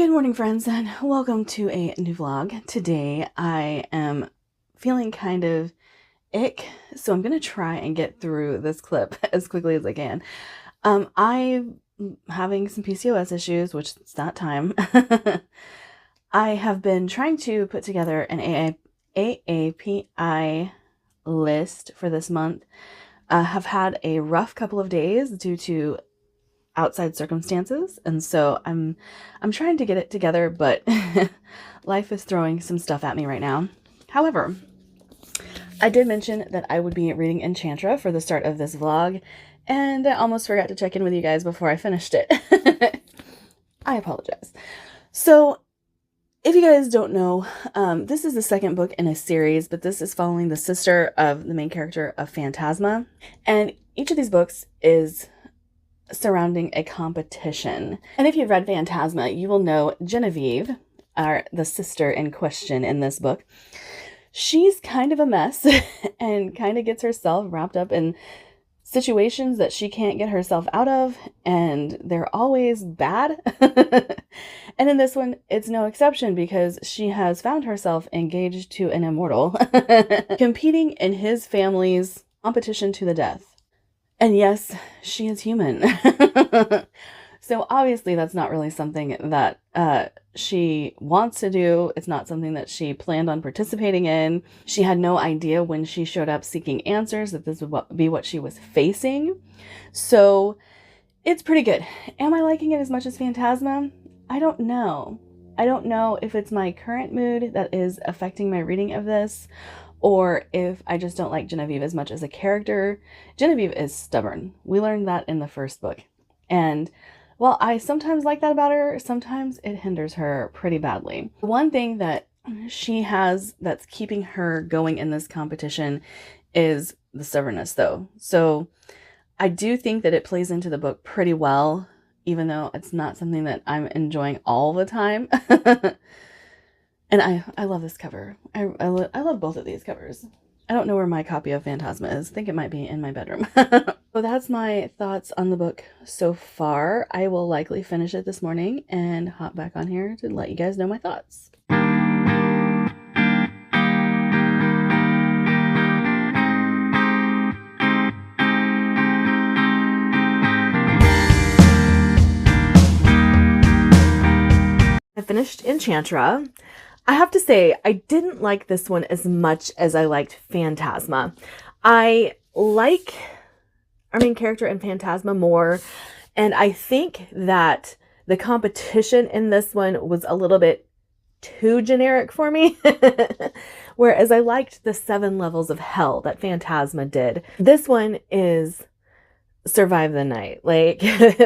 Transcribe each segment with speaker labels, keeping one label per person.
Speaker 1: Good morning, friends, and welcome to a new vlog. Today I am feeling kind of ick, so I'm gonna try and get through this clip as quickly as I can. I'm having some PCOS issues, which it's that time. I have been trying to put together an AAPI list for this month. Have had a rough couple of days due to outside circumstances, and so I'm trying to get it together, but life is throwing some stuff at me right now. However, I did mention that I would be reading Enchantra for the start of this vlog, and I almost forgot to check in with you guys before I finished it. I apologize. So if you guys don't know, this is the second book in a series, but this is following the sister of the main character of Phantasma, and each of these books is surrounding a competition. And if you've read Phantasma, you will know Genevieve, the sister in question in this book. She's kind of a mess and kind of gets herself wrapped up in situations that she can't get herself out of, and they're always bad. And in this one, it's no exception because she has found herself engaged to an immortal, competing in his family's competition to the death. And yes, she is human. So obviously that's not really something that she wants to do. It's not something that she planned on participating in. She had no idea when she showed up seeking answers that this would be what she was facing. So it's pretty good. Am I liking it as much as Phantasma? I don't know. I don't know if it's my current mood that is affecting my reading of this, or if I just don't like Genevieve as much as a character. Genevieve is stubborn. We learned that in the first book. And while I sometimes like that about her, sometimes it hinders her pretty badly. One thing that she has that's keeping her going in this competition is the stubbornness, though. So I do think that it plays into the book pretty well, even though it's not something that I'm enjoying all the time. And I love this cover. I love both of these covers. I don't know where my copy of Phantasma is. I think it might be in my bedroom. So that's my thoughts on the book so far. I will likely finish it this morning and hop back on here to let you guys know my thoughts. I finished Enchantra. I have to say, I didn't like this one as much as I liked Phantasma. I like our main character in Phantasma more, and I think that the competition in this one was a little bit too generic for me. Whereas I liked the 7 levels of hell that Phantasma did. This one is survive the night, like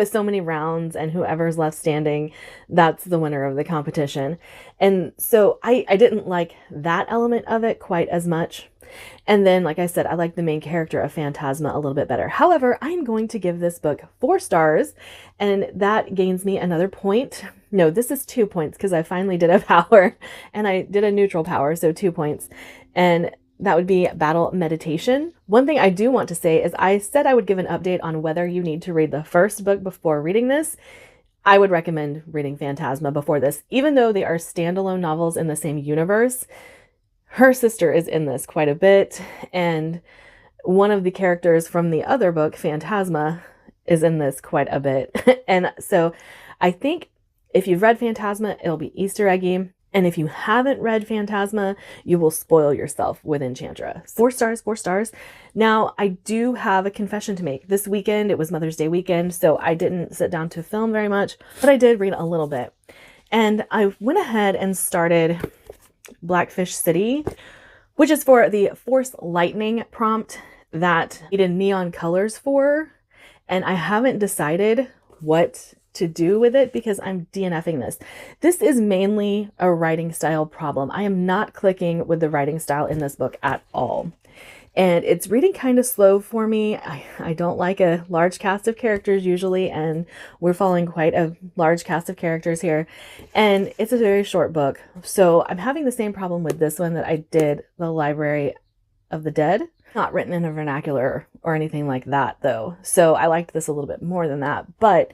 Speaker 1: so many rounds, and whoever's left standing, that's the winner of the competition. And so I didn't like that element of it quite as much. And then, like I said, I like the main character of Phantasma a little bit better. However, I'm going to give this book 4 stars, and that gains me another point. No, this is 2 points because I finally did a power, and I did a neutral power, so 2 points. And that would be Battle Meditation. One thing I do want to say is I said I would give an update on whether you need to read the first book before reading this. I would recommend reading Phantasma before this. Even though they are standalone novels in the same universe, her sister is in this quite a bit, and one of the characters from the other book, Phantasma, is in this quite a bit. And so I think if you've read Phantasma, it'll be Easter eggy. And if you haven't read Phantasma, you will spoil yourself with Enchantra. 4 stars, 4 stars. Now, I do have a confession to make. This weekend, it was Mother's Day weekend, so I didn't sit down to film very much, but I did read a little bit. And I went ahead and started Blackfish City, which is for the Force Lightning prompt that I needed neon colors for. And I haven't decided what to do with it because I'm DNFing this. This is mainly a writing style problem. I am not clicking with the writing style in this book at all. And it's reading kind of slow for me. I don't like a large cast of characters usually, and we're following quite a large cast of characters here. And it's a very short book. So I'm having the same problem with this one that I did the Library of the Dead. Not written in a vernacular or anything like that though. So I liked this a little bit more than that. But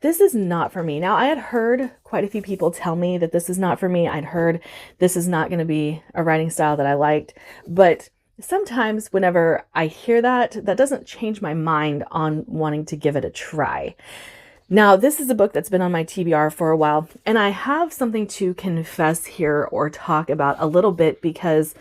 Speaker 2: this is not for me. Now, I had heard quite a few people tell me that this is not for me. I'd heard this is not going to be a writing style that I liked, but sometimes whenever I hear that, that doesn't change my mind on wanting to give it a try. Now, this is a book that's been on my TBR for a while, and I have something to confess here or talk about a little bit because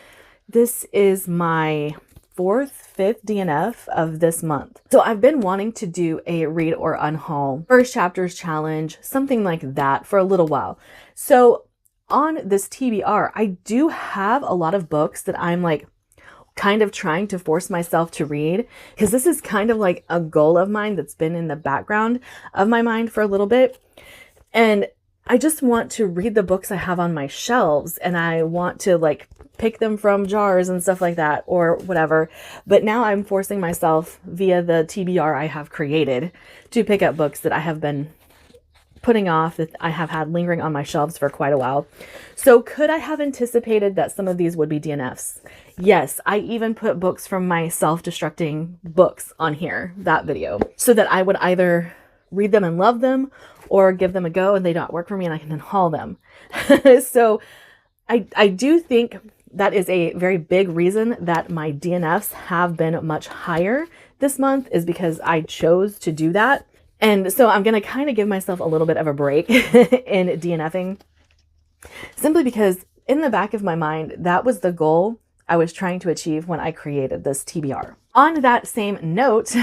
Speaker 2: this is my fifth DNF of this month. So I've been wanting to do a read or unhaul, first chapters challenge, something like that for a little while. So on this TBR, I do have a lot of books that I'm like kind of trying to force myself to read, because this is kind of like a goal of mine that's been in the background of my mind for a little bit. And I just want to read the books I have on my shelves, and I want to like pick them from jars and stuff like that or whatever. But now I'm forcing myself via the TBR I have created to pick up books that I have been putting off, that I have had lingering on my shelves for quite a while. So could I have anticipated that some of these would be DNFs? Yes, I even put books from my self-destructing books on here, that video, so that I would either read them and love them or give them a go and they don't work for me and I can then haul them. So I do think that is a very big reason that my DNFs have been much higher this month, is because I chose to do that. And so I'm going to kind of give myself a little bit of a break in DNFing, simply because in the back of my mind, that was the goal I was trying to achieve when I created this TBR. On that same note,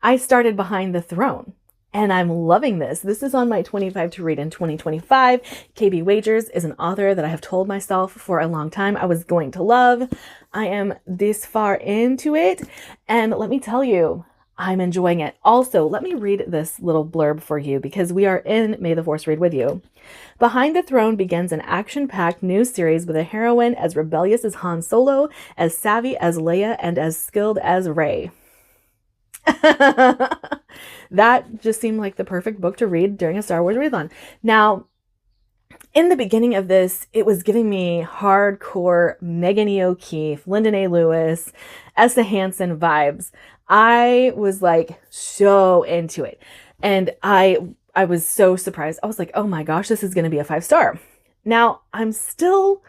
Speaker 2: I started Behind the Throne. And I'm loving this. This is on my 25 to read in 2025. KB Wagers is an author that I have told myself for a long time I was going to love. I am this far into it, and let me tell you, I'm enjoying it. Also, let me read this little blurb for you because we are in May the Force read with you. Behind the Throne begins an action-packed new series with a heroine as rebellious as Han Solo, as savvy as Leia, and as skilled as Rey. That just seemed like the perfect book to read during a Star Wars readathon. Now, in the beginning of this, it was giving me hardcore Megan E. O'Keefe, Lyndon A. Lewis, Essa Hansen vibes. I was like so into it. And I was so surprised. I was like, oh my gosh, this is going to be a 5-star. Now, I'm still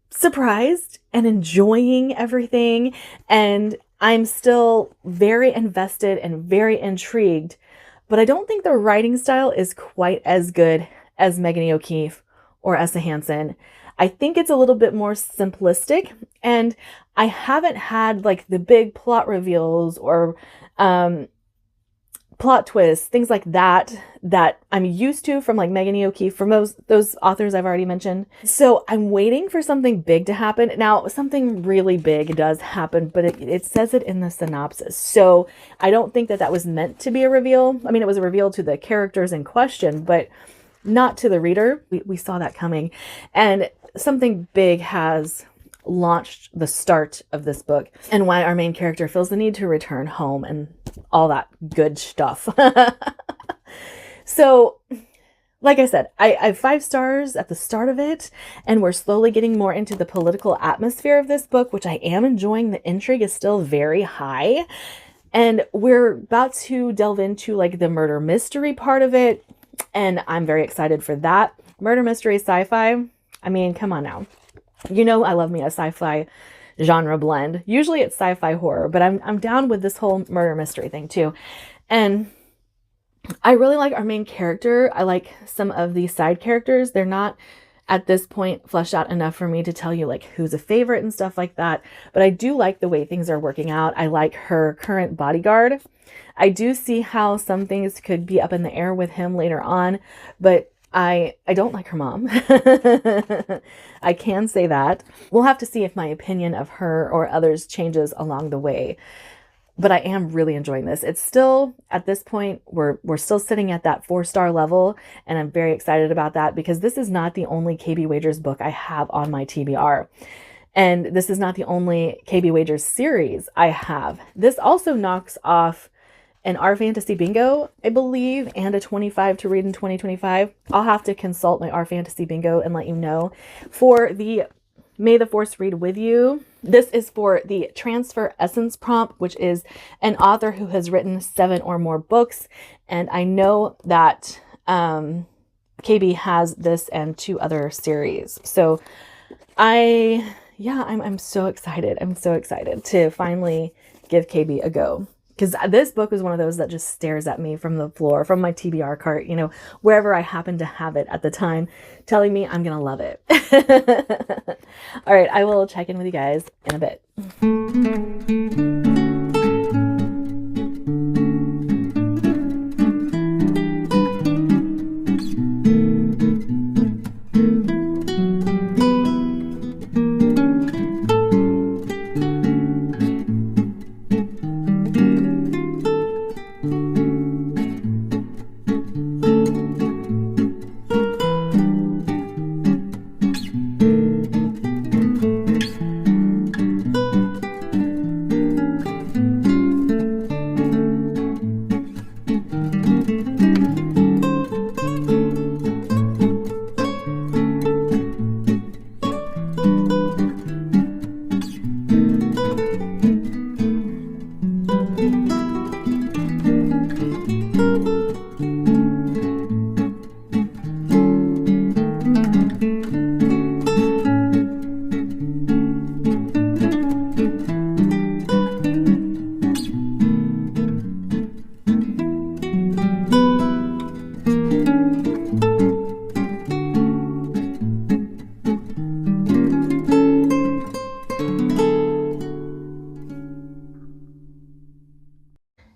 Speaker 2: surprised and enjoying everything, and I'm still very invested and very intrigued, but I don't think the writing style is quite as good as Megan E. O'Keefe or Essa Hansen. I think it's a little bit more simplistic, and I haven't had like the big plot reveals or plot twists, things like that I'm used to from like Megan E. O'Keefe, from those authors I've already mentioned. So I'm waiting for something big to happen. Now, something really big does happen, but it says it in the synopsis. So I don't think that was meant to be a reveal. I mean, it was a reveal to the characters in question, but not to the reader. We saw that coming. And something big has launched the start of this book, and why our main character feels the need to return home and all that good stuff. So, like I said, I have 5 stars at the start of it, and we're slowly getting more into the political atmosphere of this book, which I am enjoying. The intrigue is still very high, and we're about to delve into like the murder mystery part of it, and I'm very excited for that. Murder mystery sci-fi, I mean, come on now. You know I love me a sci-fi genre blend. Usually it's sci-fi horror, but I'm down with this whole murder mystery thing too. And I really like our main character. I like some of the side characters. They're not at this point fleshed out enough for me to tell you like who's a favorite and stuff like that. But I do like the way things are working out. I like her current bodyguard. I do see how some things could be up in the air with him later on, but I don't like her mom. I can say that. We'll have to see if my opinion of her or others changes along the way. But I am really enjoying this. It's still, at this point, we're still sitting at that 4-star level, and I'm very excited about that because this is not the only KB Wagers book I have on my TBR. And this is not the only KB Wagers series I have. This also knocks off an Our Fantasy Bingo, I believe, and a 25 to read in 2025. I'll have to consult my Our Fantasy Bingo and let you know. For the May the Force read with you. This is for the Transfer Essence prompt, which is an author who has written 7 or more books. And I know that KB has this and 2 other series. So I'm so excited. I'm so excited to finally give KB a go. Because this book was one of those that just stares at me from the floor, from my TBR cart, you know, wherever I happen to have it at the time, telling me I'm going to love it. All right, I will check in with you guys in a bit.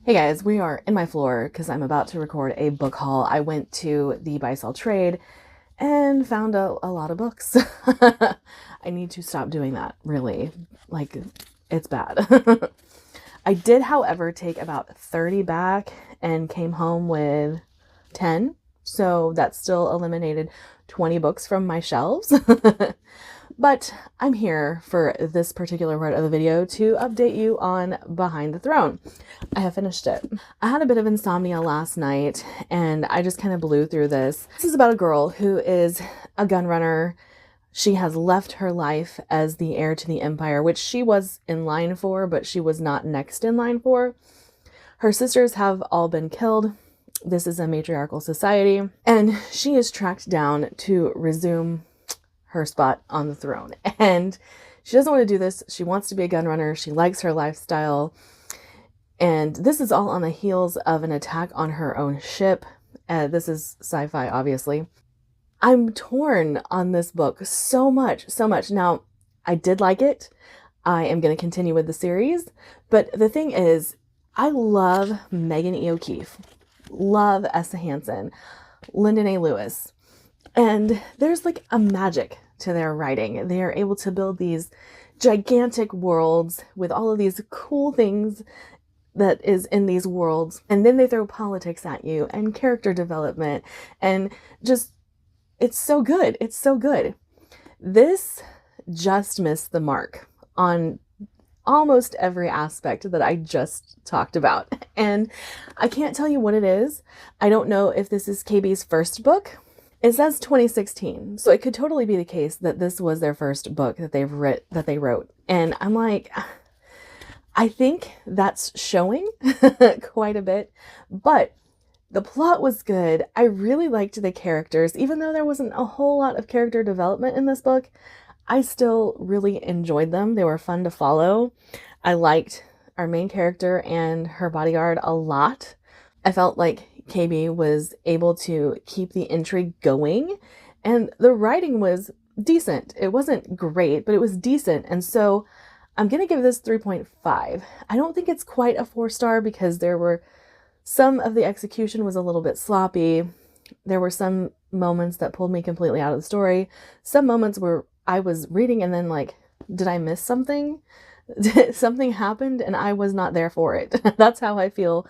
Speaker 2: Hey guys, we are in my floor because I'm about to record a book haul. I went to the buy sell trade and found a lot of books. I need to stop doing that, really. Like, it's bad. I did, however, take about 30 back and came home with 10. So that still eliminated 20 books from my shelves. But I'm here for this particular part of the video to update you on Behind the Throne. I have finished it. I had a bit of insomnia last night and I just kind of blew through this. This is about a girl who is a gun runner. She has left her life as the heir to the empire, which she was in line for, but she was not next in line for. Her sisters have all been killed. This is a matriarchal society, and she is tracked down to resume her spot on the throne. And she doesn't want to do this. She wants to be a gun runner. She likes her lifestyle. And this is all on the heels of an attack on her own ship. This is sci-fi, obviously. I'm torn on this book so much, so much. Now, I did like it. I am going to continue with the series. But the thing is, I love Megan E. O'Keefe. Love Essa Hansen. Lyndon A. Lewis. And there's like a magic to their writing. They are able to build these gigantic worlds with all of these cool things that is in these worlds. And then they throw politics at you and character development and just, it's so good. It's so good. This just missed the mark on almost every aspect that I just talked about. And I can't tell you what it is. I don't know if this is KB's first book. It says 2016, so it could totally be the case that this was their first book that they wrote. And I'm like, I think that's showing quite a bit, but the plot was good. I really liked the characters. Even though there wasn't a whole lot of character development in this book, I still really enjoyed them. They were fun to follow. I liked our main character and her bodyguard a lot. I felt like KB was able to keep the intrigue going, and the writing was decent. It wasn't great, but it was decent. And so I'm going to give this 3.5. I don't think it's quite a 4-star because there were some of the execution was a little bit sloppy. There were some moments that pulled me completely out of the story. Some moments where I was reading and then like, did I miss something? Something happened and I was not there for it. That's how I feel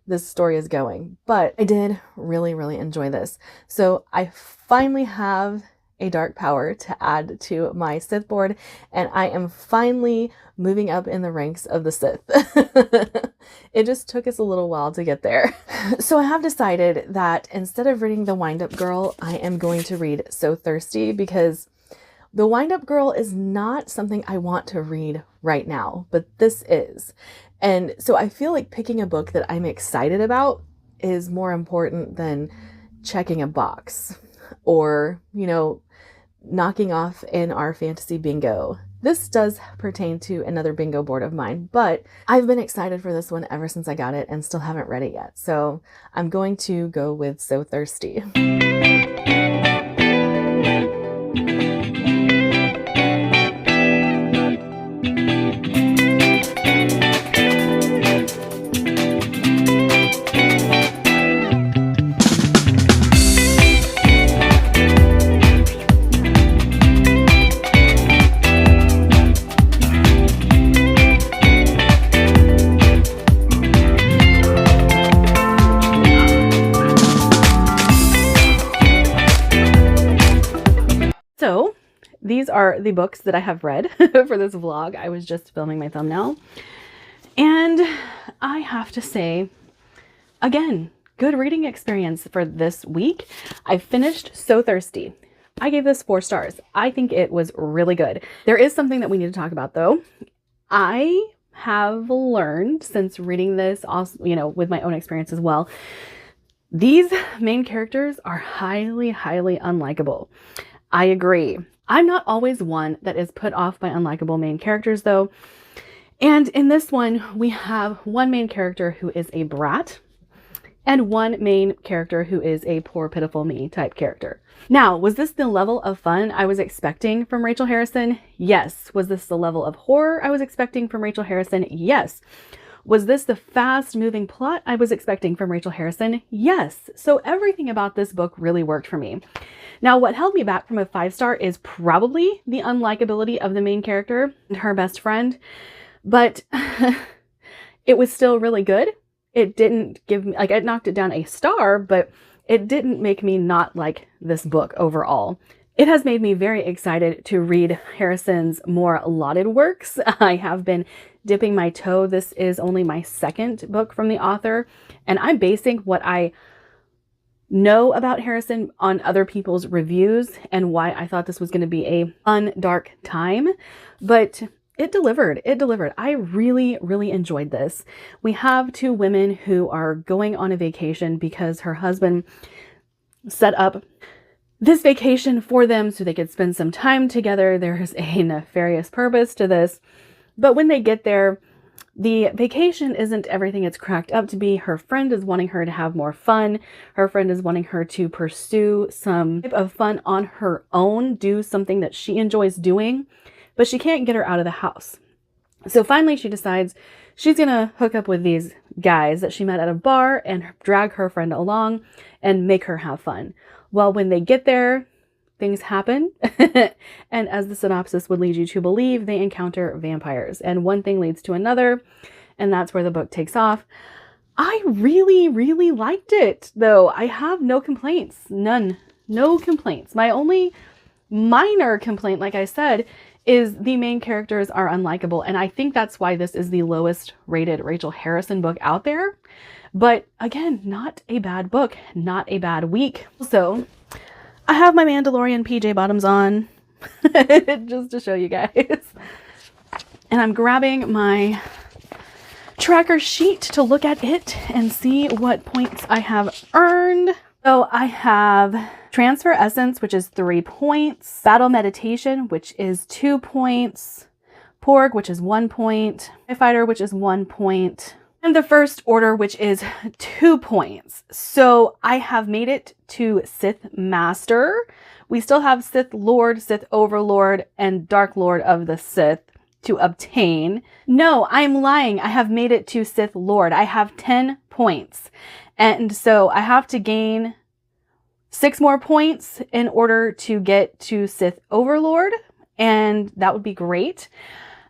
Speaker 2: this story is going. But I did really, really enjoy this. So I finally have a dark power to add to my Sith board, and I am finally moving up in the ranks of the Sith. It just took us a little while to get there. So I have decided that instead of reading The Wind-Up Girl, I am going to read So Thirsty, because The Wind-Up Girl is not something I want to read right now, but this is. And so I feel like picking a book that I'm excited about is more important than checking a box or, knocking off in our fantasy bingo. This does pertain to another bingo board of mine, but I've been excited for this one ever since I got it and still haven't read it yet. So I'm going to go with So Thirsty. So these are the books that I have read for this vlog. I was just filming my thumbnail. And I have to say, again, good reading experience for this week. I finished So Thirsty. I gave this 4 stars. I think it was really good. There is something that we need to talk about though. I have learned since reading this, also, with my own experience as well, these main characters are highly, highly unlikable. I agree. I'm not always one that is put off by unlikable main characters though. And in this one, we have one main character who is a brat and one main character who is a poor, pitiful me type character. Now, was this the level of fun I was expecting from Rachel Harrison? Yes. Was this the level of horror I was expecting from Rachel Harrison? Yes. Was this the fast-moving plot I was expecting from Rachel Harrison? Yes. So everything about this book really worked for me. Now, what held me back from a 5-star is probably the unlikability of the main character and her best friend, but it was still really good. It didn't give me, it knocked it down a star, but it didn't make me not like this book overall. It has made me very excited to read Harrison's more lauded works. I have been dipping my toe. This is only my 2nd book from the author, and I'm basing what I know about Harrison on other people's reviews and why I thought this was going to be a fun, dark time. But it delivered. It delivered. I really, really enjoyed this. We have 2 women who are going on a vacation because her husband set up this vacation for them so they could spend some time together. There's a nefarious purpose to this. But when they get there, the vacation isn't everything it's cracked up to be. Her friend is wanting her to have more fun. Her friend is wanting her to pursue some type of fun on her own, do something that she enjoys doing, but she can't get her out of the house. So finally she decides she's going to hook up with these guys that she met at a bar and drag her friend along and make her have fun. Well, when they get there, things happen. And as the synopsis would lead you to believe, they encounter vampires. And one thing leads to another. And that's where the book takes off. I really, really liked it, though. I have no complaints. None. No complaints. My only minor complaint, like I said, is the main characters are unlikable. And I think that's why this is the lowest rated Rachel Harrison book out there. But again, not a bad book, not a bad week. So I have my Mandalorian PJ bottoms on just to show you guys. And I'm grabbing my tracker sheet to look at it and see what points I have earned. So I have Transfer Essence, which is 3 points. Battle Meditation, which is 2 points. Porg, which is 1 point. Fighter, which is 1 point. And the First Order, which is 2 points. So I have made it to Sith Master. We still have Sith Lord, Sith Overlord, and Dark Lord of the Sith to obtain. No, I'm lying. I have made it to Sith Lord. I have 10 points. And so I have to gain 6 more points in order to get to Sith Overlord. And that would be great.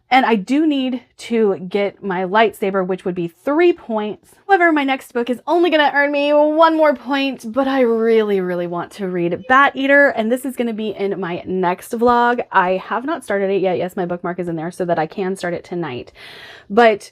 Speaker 2: And I do need to get my lightsaber, which would be 3 points. However, my next book is only going to earn me 1 more point, but I really, really want to read Bat Eater, and this is going to be in my next vlog. I have not started it yet. Yes, my bookmark is in there so that I can start it tonight. But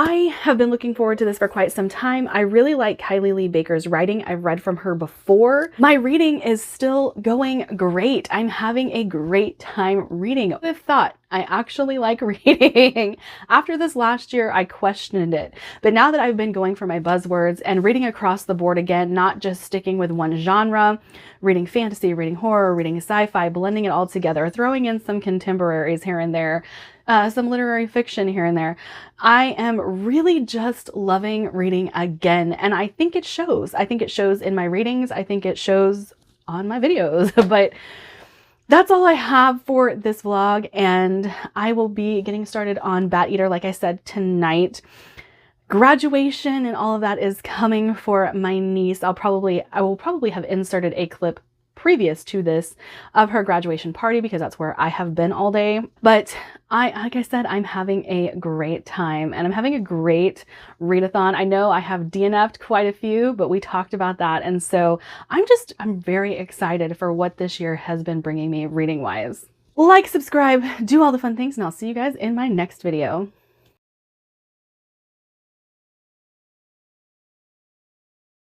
Speaker 1: I have been looking forward to this for quite some time. I really like Kylie Lee Baker's writing. I've read from her before. My reading is still going great. I'm having a great time reading. I thought I actually like reading. After this last year, I questioned it. But now that I've been going for my buzzwords and reading across the board again, not just sticking with one genre, reading fantasy, reading horror, reading sci-fi, blending it all together, throwing in some contemporaries here and there, some literary fiction here and there. I am really just loving reading again. And I think it shows. I think it shows in my readings. I think it shows on my videos. But that's all I have for this vlog. And I will be getting started on Bat Eater, like I said, tonight. Graduation and all of that is coming for my niece. I will probably have inserted a clip previous to this of her graduation party because that's where I have been all day. But like I said, I'm having a great time and I'm having a great readathon. I know I have DNF'd quite a few, but we talked about that. And so I'm very excited for what this year has been bringing me reading wise. Like, subscribe, do all the fun things, and I'll see you guys in my next video.